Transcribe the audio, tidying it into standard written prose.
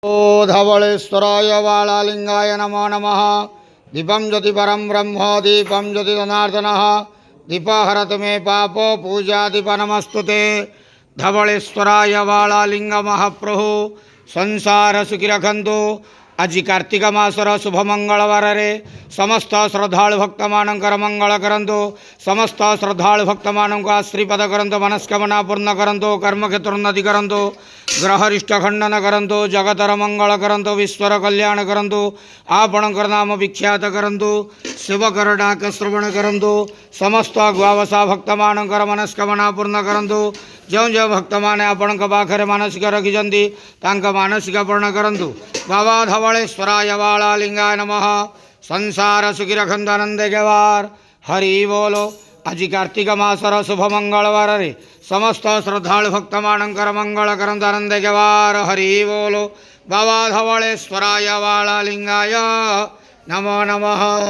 ओ धवलेश्वराय वालालिंगाय नमो नमः। दीपं ज्योति परं ब्रह्म दीपं ज्योति जनार्दनः दीपहरतु मे पापो पूजा दीप नमस्तुते। धवलेश्वराय वालालिंग महाप्रभु संसार सुखी रखंतु। आज कार्तिक मासर शुभ मंगलवार रे समस्त श्रद्धालु भक्त मानकर मंगल करंतु। समस्त श्रद्धालु भक्त मानक आश्रीपद करंतु। मनस्कामना पूर्ण करंतु। कर्म क्षेत्र उन्नति करंतु। ग्रहरिष्ट खंडन करंतु। जगतर मंगल करंतु। विश्वर कल्याण करंतु। आपणकर नाम विख्यात करंतु। शिवकर डाक श्रवण करंतु। समस्त गुआवसा भक्त मानकर मनस्कामना पूर्ण करंतु। जो जो भक्त मैंने आपण पाखे मानसिक रखिंट मानसिक पूर्ण करंतु। बाबा धवलेश्वराय वालालिंगाय नमः। संसार सुखी रखंतु आनंद गेवार। हरि बोलो। आज कार्तिक मासर शुभ मंगलवार रे समस्त श्रद्धालु भक्त मानकर मंगल करंतु आनंद गेवार। हरि बोलो। बाबा धवलेश्वराय वालालिंगाय नमो नमः।